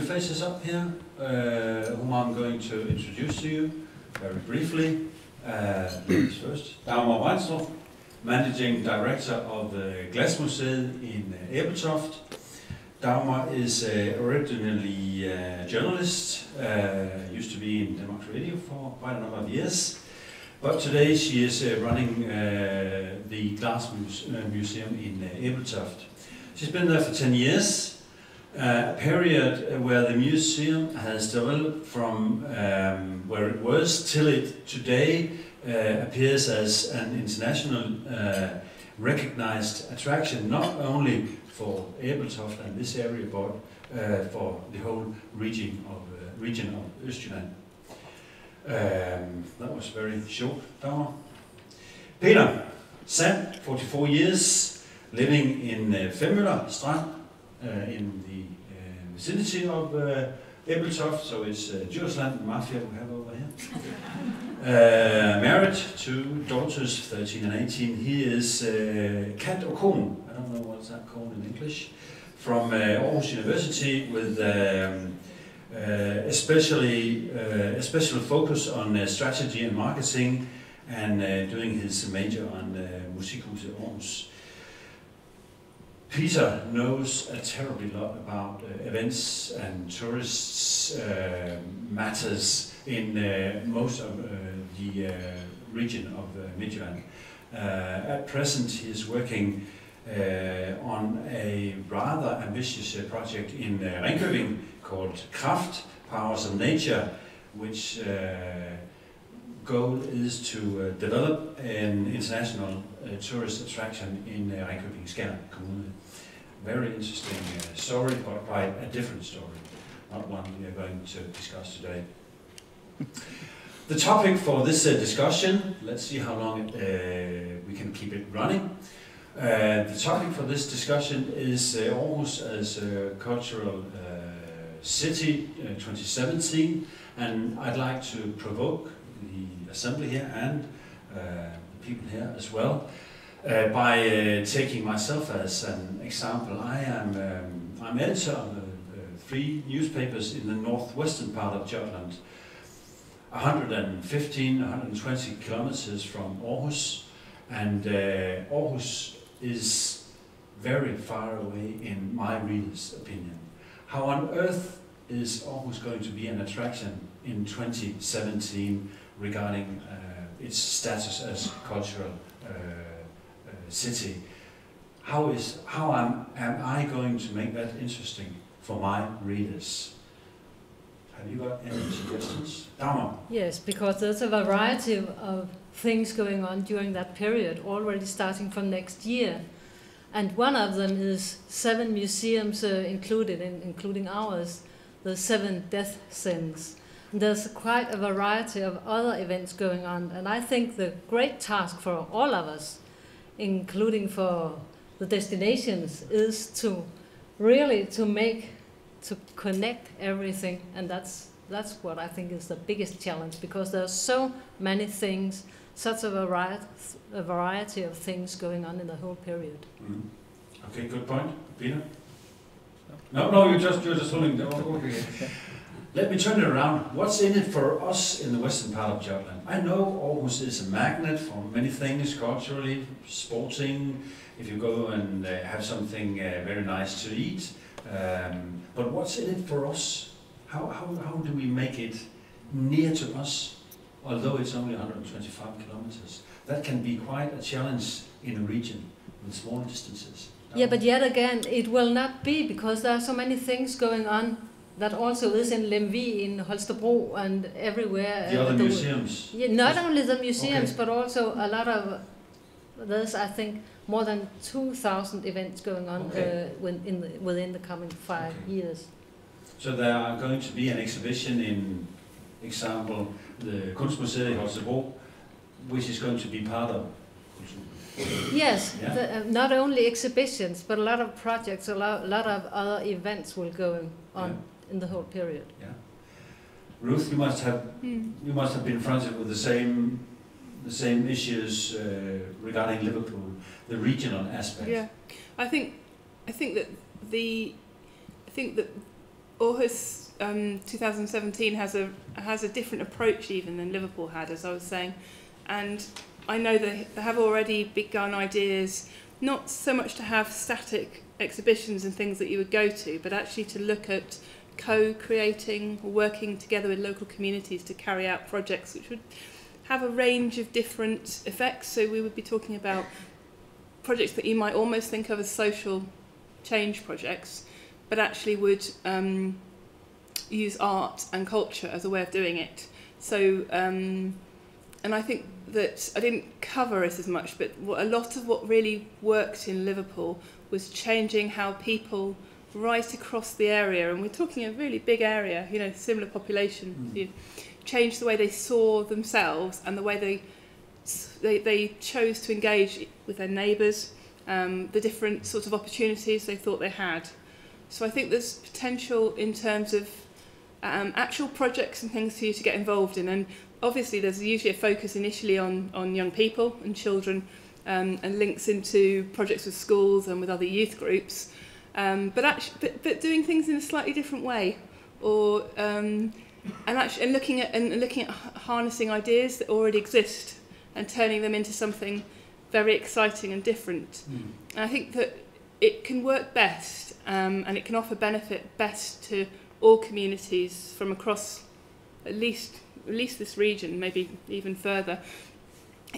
Faces up here, whom I'm going to introduce to you very briefly. Ladies first, Dagmar Weinstrup, Managing Director of Glasmuseet in Ebeltoft. Dagmar is originally a journalist, used to be in Denmark Radio for quite a number of years, but today she is running the Glass Museum in Ebeltoft. She's been there for 10 years. A period where the museum has developed from where it was till it today appears as an international recognized attraction, not only for Ebeltoft and this area, but for the whole region of Østjylland. That was very short, Dagmar. Peter Sand, 44 years, living in Femmøller Strand, in the vicinity of Ebeltoft, so it's Djursland Mafia we have over here. Married, 2 daughters, 13 and 18. He is Kat og Koen, I don't know what's that called in English, from Aarhus University with a special focus on strategy and marketing, and doing his major on Musikhuset Aarhus. Peter knows a terribly lot about events and tourists matters in most of the region of Midtjylland. At present he is working on a rather ambitious project in Ringkøbing called Kraft, Powers of Nature, which goal is to develop an international tourist attraction in Ringkøbing Skjern Kommune. Very interesting story, but quite a different story, not one we are going to discuss today. The topic for this discussion, let's see how long we can keep it running. The topic for this discussion is Aarhus as a cultural city 2017, and I'd like to provoke the assembly here and the people here as well by taking myself as an example. I'm editor of 3 newspapers in the northwestern part of Jutland, 120 kilometers from Aarhus, and Aarhus is very far away in my reader's opinion. How on earth is Aarhus going to be an attraction in 2017 regarding its status as cultural city? How am I going to make that interesting for my readers? Have you got any suggestions? Dagmar? Yes, because there's a variety of things going on during that period, already starting from next year. And one of them is 7 museums including ours, the 7 death scenes. There's quite a variety of other events going on, and I think the great task for all of us, including for the destinations, is to really to connect everything, and that's what I think is the biggest challenge, because there's so many things, such a variety of things going on in the whole period. Mm. Okay, good point, Peter. No, you're just holding the okay. Let me turn it around. What's in it for us in the western part of Jutland? I know Aarhus is a magnet for many things, culturally, sporting, if you go and have something very nice to eat. But what's in it for us? How do we make it near to us, although it's only 125 kilometers? That can be quite a challenge in a region with small distances. Yeah, but yet again, it will not be, because there are so many things going on that also is in Lemvig, in Holstebro, and everywhere. The other museums? Yeah, not only the museums, okay, but also a lot of, there's I think more than 2,000 events going on okay, within the coming 5 years. So there are going to be an exhibition in, example, the Kunstmuseet in Holstebro, which is going to be part of. Yes, yeah? Not only exhibitions, but a lot of projects, a lot of other events will go on, yeah, in the whole period. Yeah. Ruth, you must have been confronted with the same issues regarding Liverpool, the regional aspect. Yeah, I think that Aarhus 2017 has a different approach even than Liverpool had, as I was saying, and I know they have already begun ideas, not so much to have static exhibitions and things that you would go to, but actually to look at co-creating or working together with local communities to carry out projects which would have a range of different effects. So we would be talking about projects that you might almost think of as social change projects, but actually would use art and culture as a way of doing it. So, and I think that I didn't cover it as much, but a lot of what really worked in Liverpool was changing how people right across the area, and we're talking a really big area, you know, similar population, you changed the way they saw themselves and the way they chose to engage with their neighbours, the different sorts of opportunities they thought they had. So I think there's potential in terms of actual projects and things for you to get involved in, and obviously there's usually a focus initially on young people and children, and links into projects with schools and with other youth groups, but doing things in a slightly different way, or and looking at harnessing ideas that already exist and turning them into something very exciting and different. And I think that it can work best, and it can offer benefit best to all communities from across at least this region, maybe even further,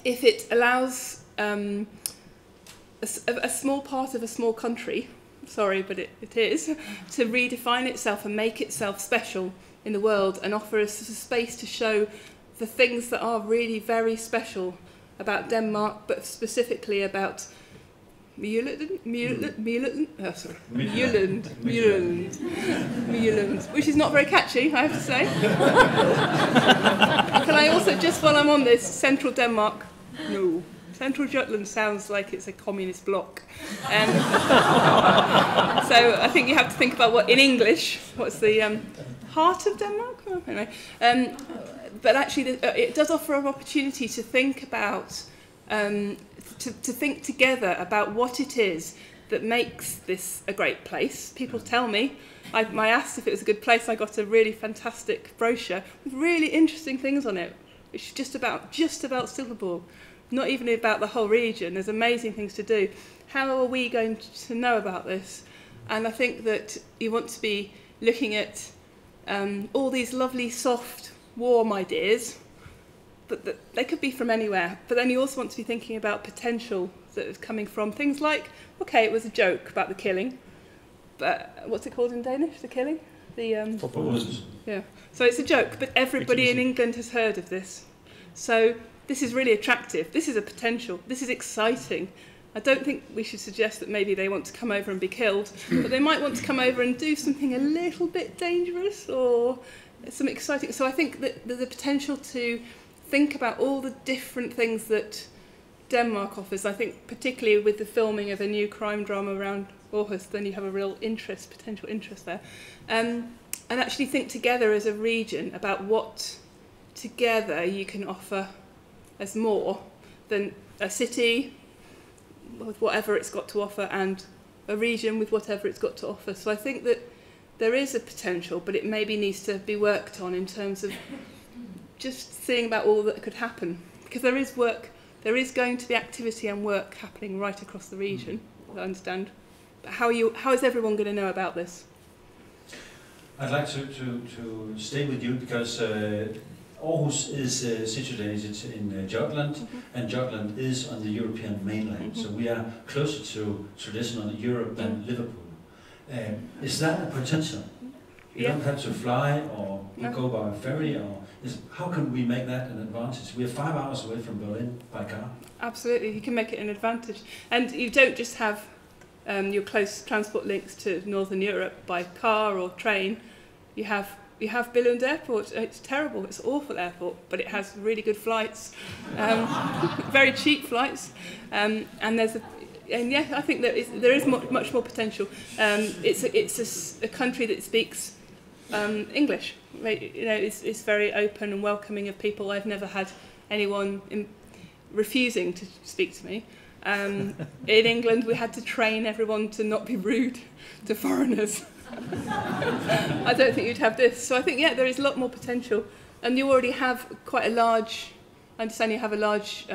if it allows a small part of a small country, sorry, but it is, to redefine itself and make itself special in the world, and offer us a space to show the things that are really very special about Denmark, but specifically about Mjølland, which is not very catchy, I have to say. Can I also, just while I'm on this, Central Denmark? No. Central Jutland sounds like it's a communist bloc. So I think you have to think about what, in English, what's the heart of Denmark? Oh, anyway. But actually, it does offer an opportunity to think about, to think together about what it is that makes this a great place. People tell me. I asked if it was a good place. I got a really fantastic brochure with really interesting things on it, which is just about Silkeborg, not even about the whole region. There's amazing things to do. How are we going to know about this? And I think that you want to be looking at all these lovely, soft, warm ideas, but they could be from anywhere. But then you also want to be thinking about potential that is coming from things like, okay, it was a joke about the killing, but what's it called in Danish, the killing? Yeah. So it's a joke, but everybody in England has heard of this. So this is really attractive. This is a potential. This is exciting. I don't think we should suggest that maybe they want to come over and be killed, but they might want to come over and do something a little bit dangerous or some exciting. So I think that there's a potential to think about all the different things that Denmark offers. I think particularly with the filming of a new crime drama around Aarhus, then you have a real interest, potential interest there. And actually think together as a region about what together you can offer as more than a city with whatever it's got to offer and a region with whatever it's got to offer. So I think that there is a potential, but it maybe needs to be worked on in terms of just seeing about all that could happen. Because there is work, there is going to be activity and work happening right across the region, I understand. But how is everyone going to know about this? I'd like to stay with you because Aarhus is situated in Jutland, and Jutland is on the European mainland, so we are closer to traditional Europe than Liverpool. Is that a potential? You don't have to fly or go by ferry, or how can we make that an advantage? We are 5 hours away from Berlin by car. Absolutely, you can make it an advantage. And you don't just have your close transport links to Northern Europe by car or train. You have Billund Airport. It's terrible, it's an awful airport, but it has really good flights, very cheap flights, and yeah, I think that there is much more potential. It's a country that speaks English. You know, it's very open and welcoming of people. I've never had anyone refusing to speak to me. In England, we had to train everyone to not be rude to foreigners. I don't think you'd have this. So I think, yeah, there is a lot more potential. And you already have quite a large, I understand you have a large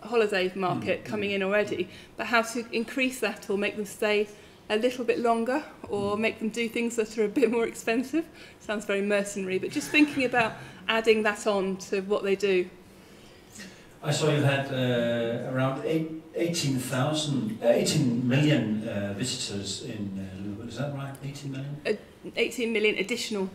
holiday market coming in already, but how to increase that or make them stay a little bit longer or make them do things that are a bit more expensive. Sounds very mercenary, but just thinking about adding that on to what they do. I saw you had around 18 million visitors in Liverpool. Is that right? 18 million? 18 million additional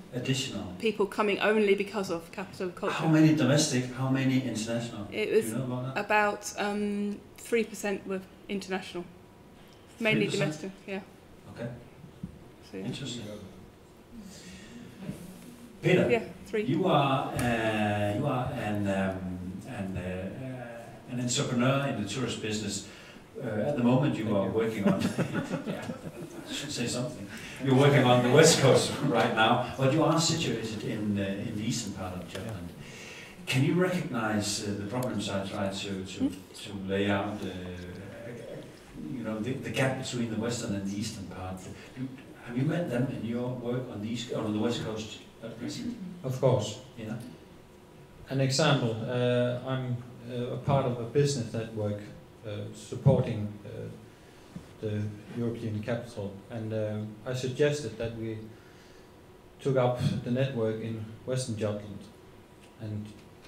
people coming only because of Capital of Culture. How many domestic, how many international? It was Do you know about that? about 3% were international. Mainly 3%? domestic, yeah. Okay, So, yeah. interesting. Peter, Yeah, 3. you are an entrepreneur in the tourist business. At the moment, you are working on. Yeah, I should say something. You're working on the west coast right now, but you are situated in the eastern part of Jutland. Can you recognize the problems I tried to lay out? You know, the gap between the western and the eastern part. Have you met them in your work on the west coast at present? Of course. Yeah. An example, I'm a part of a business network supporting the European capital, and I suggested that we took up the network in Western Jutland, and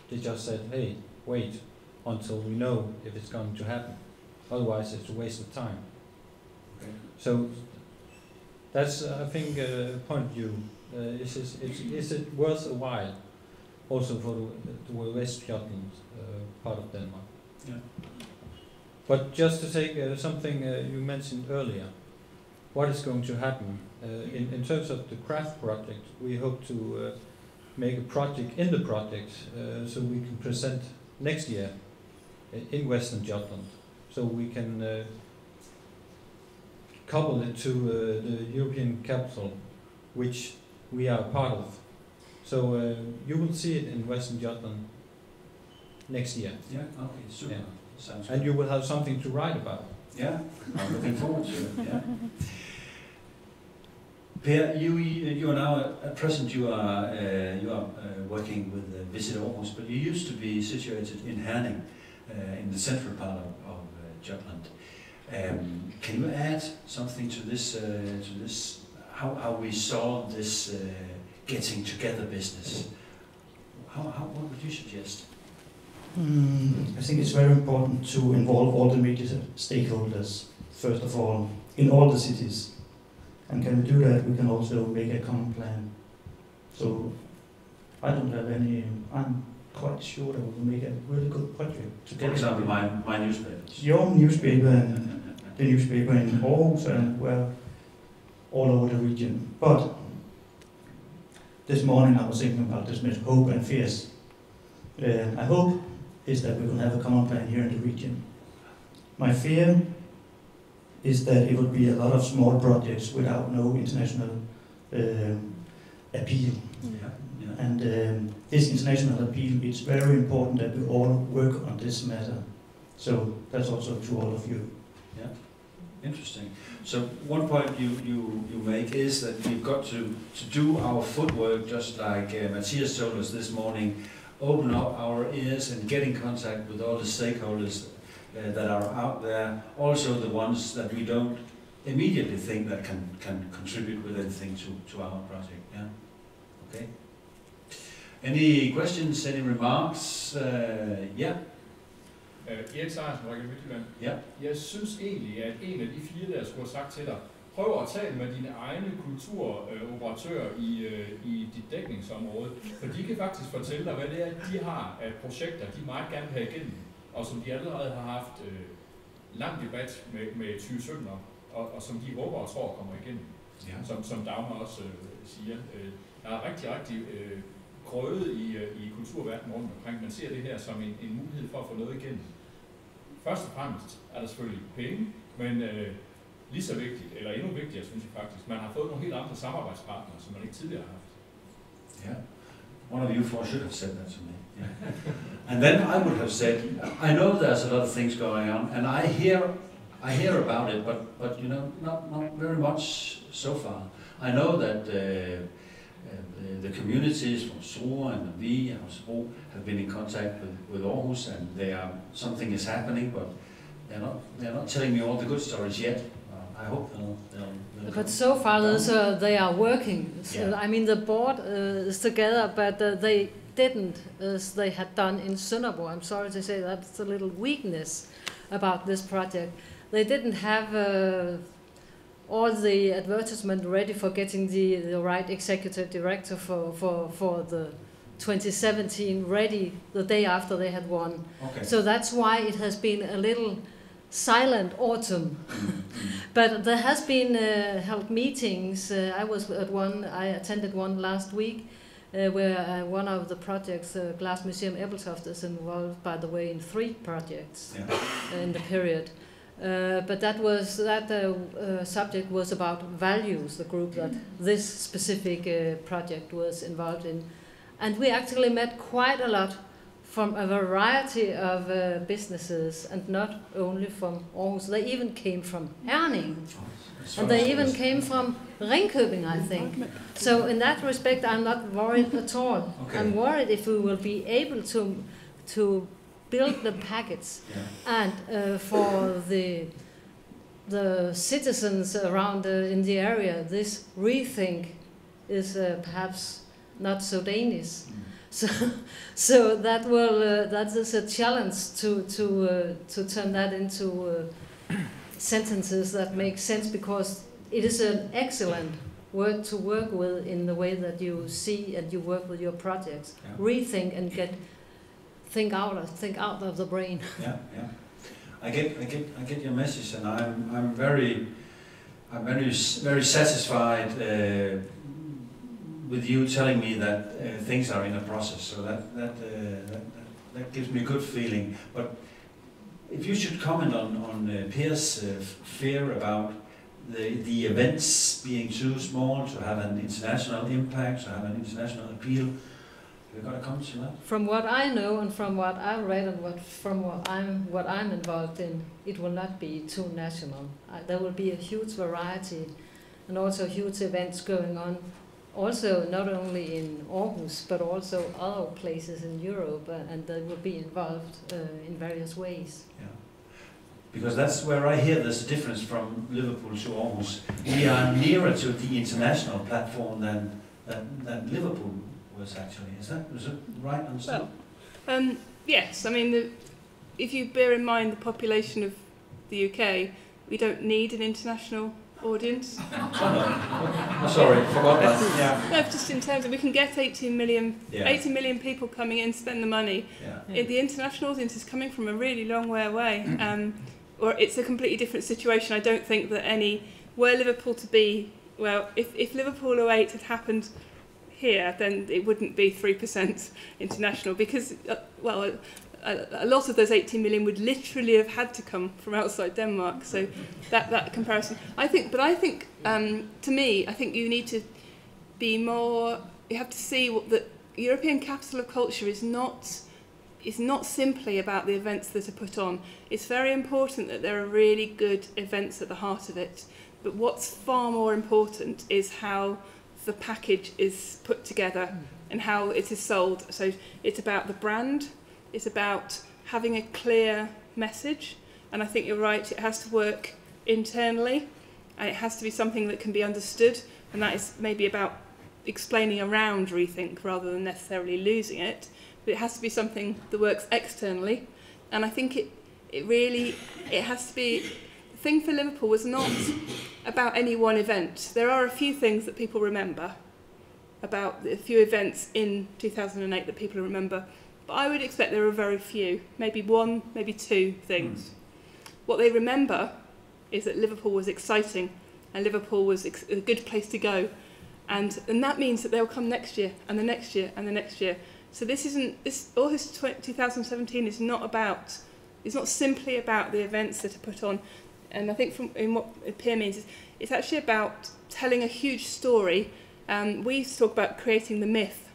they just said, hey, wait until we know if it's going to happen, otherwise it's a waste of time. Okay. So that's, I think, a point of view. Is it worth a while also for the West Jutland part of Denmark? Yeah. But just to take something you mentioned earlier, what is going to happen in terms of the craft project? We hope to make a project in the project so we can present next year in Western Jutland, so we can couple it to the European capital, which we are part of. So you will see it in Western Jutland next year. Yeah. Okay. Super. Yeah. Sounds And good. you will have something to write about. Yeah. I'm looking forward to it. Yeah. Per, you are now at present you are working with Visit Aarhus, but you used to be situated in Herning, in the central part of Jutland. Can you add something to this? How we saw this getting together business? What would you suggest? I think it's very important to involve all the major stakeholders, first of all, in all the cities. And can we do that, we can also make a common plan. So I don't have any, I'm quite sure that we will make a really good project together. For example, my newspapers. Your newspaper and the newspaper in Aarhus and well, all over the region. But this morning I was thinking about this with hope and fears. I hope is that we will have a common plan here in the region. My fear is that it will be a lot of small projects without no international appeal. Yeah. Yeah. And this international appeal, it's very important that we all work on this matter. So that's also to all of you. Yeah. Interesting. So one point you make is that we've got to do our footwork just like Matthias told us this morning, open up our ears and get in contact with all the stakeholders that are out there, also the ones that we don't immediately think that can contribute with anything to our project. Yeah. Okay. Any questions, any remarks? Yeah. Erik Sejersen, Region Midtjylland. Ja. Jeg synes egentlig, at en af de 4, der skulle have sagt til dig, prøv at tale med dine egne kulturoperatører i dit dækningsområde, for de kan faktisk fortælle dig, hvad det er, de har af projekter, de meget gerne vil have igennem, og som de allerede har haft lang debat med 2017 om, og som de håber og tror kommer igennem. Ja. Som Dagmar også siger. Der er rigtig grøde i kulturverdenen rundt omkring. Man ser det her som en mulighed for at få noget igennem. Først og fremmest er der selvfølgelig penge, men lige så vigtigt, eller endnu vigtigere, synes jeg faktisk, man har fået nogle helt andre samarbejdspartnere, som man ikke tidligere har haft. Yeah. One of you four should have said that to me. Yeah. And then I would have said, I know there's a lot of things going on, and I hear I hear about it, but you know, not very much so far. I know that the communities from Struer and Vi and Holstebro have been in contact with Aarhus, and something is happening, but they're not telling me all the good stories yet. I hope they'll But come. so far, they are working. So, Yeah. I mean, the board is together, but they didn't, as they had done in Sønderborg. I'm sorry to say that's a little weakness about this project. They didn't have all the advertisement ready for getting the right executive director for the 2017 ready the day after they had won. Okay. So that's why it has been a little silent autumn. But there has been held meetings. I attended one last week where one of the projects, Glass Museum Ebeltoft, is involved, by the way, in 3 projects in the period. But that subject was about values, the group that this specific project was involved in. And we actually met quite a lot from a variety of businesses, and not only from Aarhus. They even came from Herning. And they even came from Ringkøbing, I think. So in that respect, I'm not worried at all. Okay. I'm worried if we will be able to build the packets, and for the citizens around in the area, this rethink is perhaps not so Danish. So that is a challenge to turn that into sentences that make sense, because it is an excellent word to work with in the way that you see and you work with your projects. Yeah. Rethink and think out of the brain. Yeah. I get your message, and I'm very satisfied with you telling me that things are in a process. So that gives me a good feeling. But if you should comment on Per's fear about the events being too small to have an international impact, to have an international appeal, we're going to come to that. From what I know and from what I've read and what I'm involved in, it will not be too national. There will be a huge variety and also huge events going on. Also, not only in Aarhus, but also other places in Europe, and they will be involved in various ways. Yeah. Because that's where I hear there's a difference from Liverpool to Aarhus. We are nearer to the international platform than Liverpool was actually. Is it right understood? Well, yes. I mean, if you bear in mind the population of the UK, we don't need an international audience. Sorry, forgot that. Yeah. No, just in terms of we can get 80 million people coming in, spend the money. Yeah. The international audience is coming from a really long way away, or it's a completely different situation. I don't think that were Liverpool to be, well, if Liverpool 08 had happened here, then it wouldn't be 3% international, because, a lot of those 18 million would literally have had to come from outside Denmark. So that comparison, I think, to me, I think you need to be more. You have to see what the European Capital of Culture is not simply about the events that are put on. It's very important that there are really good events at the heart of it. But what's far more important is how the package is put together and how it is sold. So it's about the brand. It's about having a clear message, and I think you're right, it has to work internally, and it has to be something that can be understood, and that is maybe about explaining around Rethink rather than necessarily losing it, but it has to be something that works externally, and I think it has to be. The thing for Liverpool was not about any one event. There are a few things that people remember, about a few events in 2008 that people remember, but I would expect there are very few, maybe one, maybe two things. What they remember is that Liverpool was exciting and Liverpool was a good place to go. And that means that they'll come next year and the next year and the next year. So August 2017 is not simply about the events that are put on. And I think in what Per means is it's actually about telling a huge story. We used to talk about creating the myth.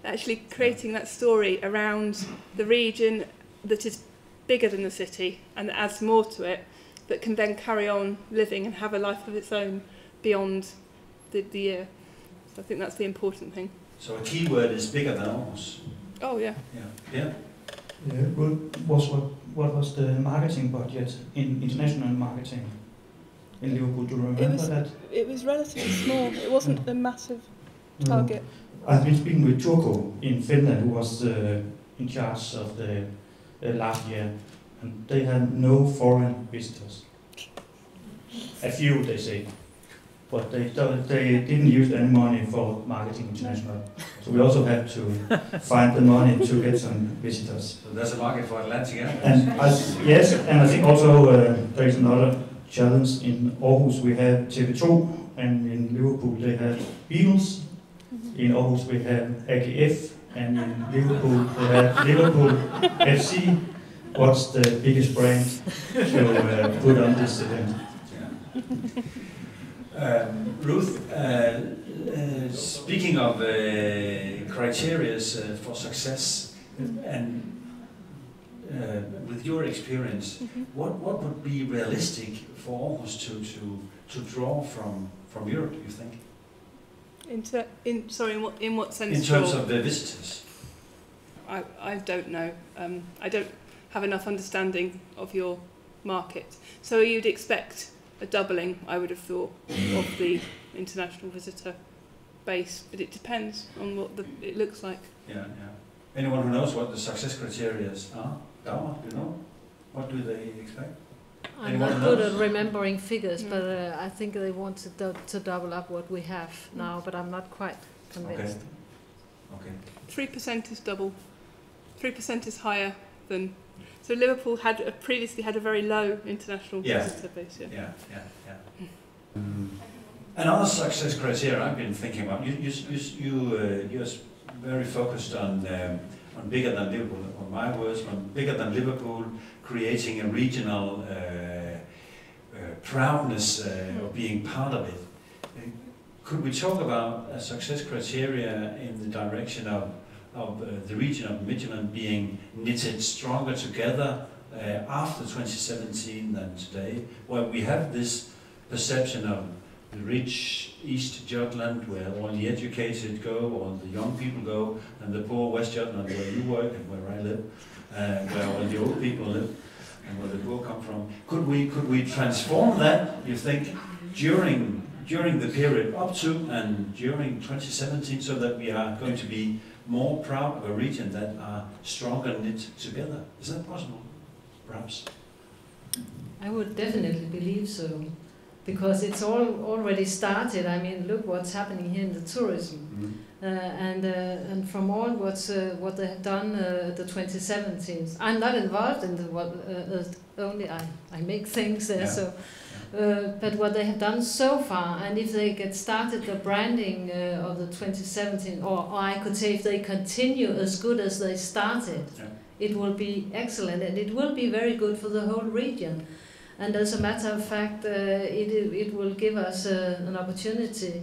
Actually creating that story around the region that is bigger than the city and that adds more to it. that can then carry on living and have a life of its own beyond the year. So I think that's the important thing. So a key word is bigger than Aarhus. Oh yeah. Yeah. What was the marketing budget in international marketing in Liverpool? Do you remember that? It was relatively small. It wasn't a massive target. I've been speaking with Turku in Finland, who was in charge of the last year, and they had no foreign visitors. A few, they say, but they didn't use any money for marketing international. So we also have to find the money to get some visitors. So there's a market for Atlantic Airways. And I think also there is another challenge. In Aarhus we have TV2, and in Liverpool they have Beatles. In Aarhus we have AGF, and in Liverpool they have Liverpool FC. What's the biggest brand to put on this event? Ruth, speaking of criteria for success, and with your experience, what would be realistic for Aarhus to draw from Europe, you think? In what sense? In terms of the visitors. I don't know. I don't have enough understanding of your market. So you'd expect a doubling, I would have thought, of the international visitor base, but it depends on what it looks like. Yeah. Anyone who knows what the success criteria are? Dagmar, do you know? What do they expect? I'm not good at remembering figures, but I think they want to double up what we have now, but I'm not quite convinced. Okay. 3% is double. 3% is higher than... So Liverpool had previously had a very low international visitor base. Yeah. Another success criteria I've been thinking about. You're very focused on bigger than Liverpool. On my words, on bigger than Liverpool, creating a regional proudness of being part of it. Could we talk about a success criteria in the direction of the region of Midtjylland being knitted stronger together after 2017 than today, where we have this perception of the rich East Jutland, where all the educated go, all the young people go, and the poor West Jutland, where you work and where I live, where all the old people live, and where the poor come from. Could we transform that, you think, during the period up to and during 2017, so that we are going to be more proud of a region that are stronger knit together? Is that possible, perhaps? I would definitely believe so, because it's already started. I mean, look what's happening here in the tourism, and from all what they have done the 2017. I'm not involved in only I make things there. Yeah. So. But what they have done so far, and if they get started the branding of the 2017, or I could say if they continue as good as they started, it will be excellent, and it will be very good for the whole region. And as a matter of fact, it will give us an opportunity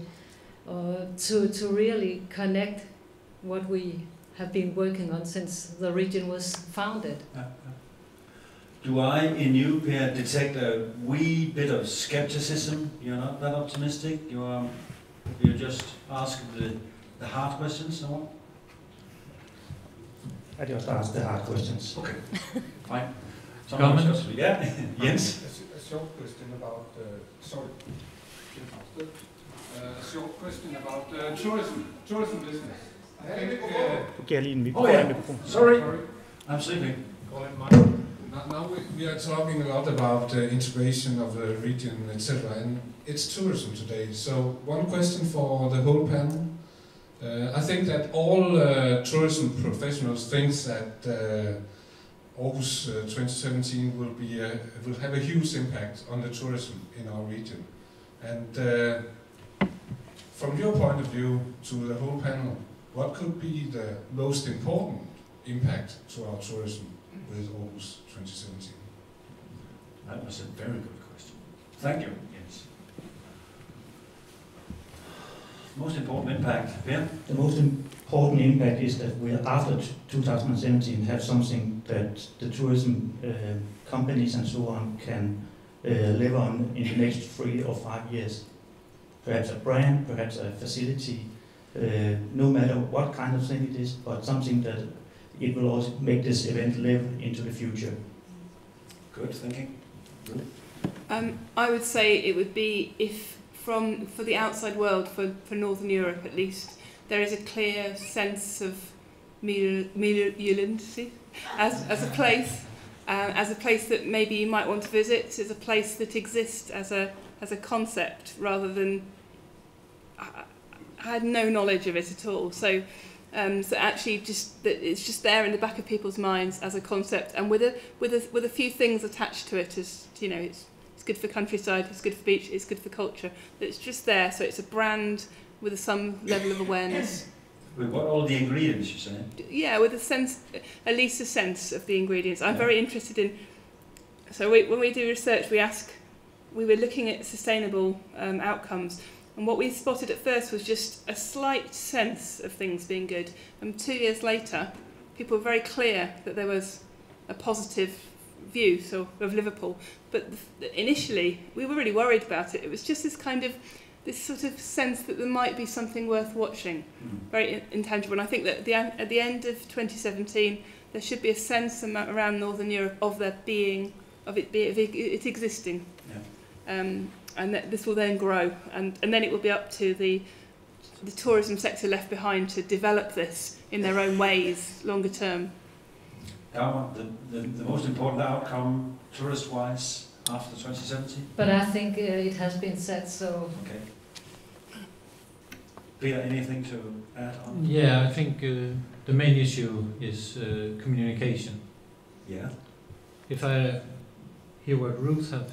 to really connect what we have been working on since the region was founded. Do I, in you, Per, detect a wee bit of skepticism? You're not that optimistic? You just ask the hard questions, no? I just ask the hard questions. Okay, fine. Comment? Yeah, Jens? A short question about, tourism business. I think, sorry, I'm sleeping. Now we are talking a lot about integration of the region, etc., and it's tourism today. So one question for the whole panel. I think that all tourism professionals think that Aarhus 2017 will have a huge impact on the tourism in our region. And from your point of view, to the whole panel, what could be the most important impact to our tourism with Aarhus 2017? That was a very good question. Thank you, Jens. Most important impact, Per? The most important impact is that we, after 2017, have something that the tourism companies and so on can live on in the next 3 or 5 years. Perhaps a brand, perhaps a facility, no matter what kind of thing it is, but something that it will also make this event live into the future. Good thinking. I would say it would be if, for the outside world, for Northern Europe at least, there is a clear sense of Midtjylland as a place that maybe you might want to visit, as a place that exists as a concept rather than. I had no knowledge of it at all, so actually just that it's just there in the back of people's minds as a concept, and with a few things attached to it, as you know, it's good for countryside, it's good for beach, it's good for culture. It's just there, so it's a brand with some level of awareness. With what all the ingredients you say? Yeah, with a sense, at least a sense of the ingredients. I'm very interested in. So when we do research, we were looking at sustainable outcomes. And what we spotted at first was just a slight sense of things being good. And 2 years later, people were very clear that there was a positive view of Liverpool. But initially, we were really worried about it. It was just this sort of sense that there might be something worth watching, very intangible. And I think that at the end of 2017, there should be a sense around Northern Europe of it existing. Yeah. And that this will then grow, and then it will be up to the tourism sector left behind to develop this in their own ways, longer term. The most important outcome, tourist-wise, after 2017? But I think it has been said, so... Okay. Peter, anything to add on? Yeah, I think the main issue is communication. Yeah. If I hear what Ruth have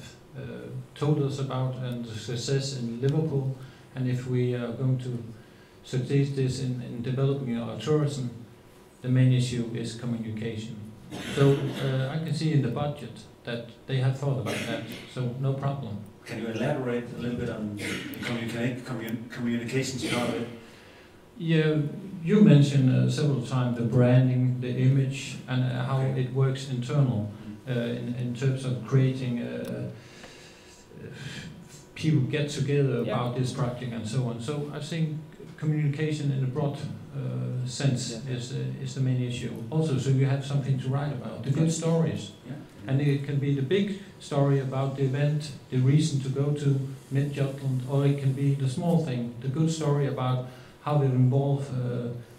told us about and the success in Liverpool, and if we are going to succeed this in developing our tourism, the main issue is communication. So I can see in the budget that they have thought about that, so no problem. Can you elaborate a little bit on the communications part of it? Yeah, you mentioned several times the branding, the image, and how it works internal in terms of creating people get together about this project and so on. So I think communication in a broad sense is the main issue. Also, so you have something to write about, the good stories. Yeah. And it can be the big story about the event, the reason to go to Midtjylland, or it can be the small thing, the good story about how it involves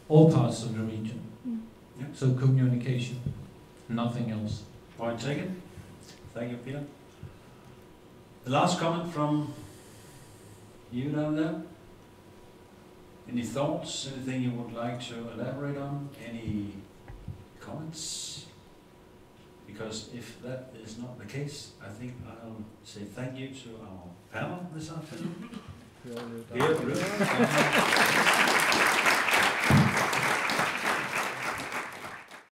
all parts of the region. Yeah. So communication, nothing else. Point taken. Thank you, Peter. The last comment from you down there? Any thoughts, anything you would like to elaborate on? Any comments? Because if that is not the case, I think I'll say thank you to our panel this afternoon. Here, Ruth.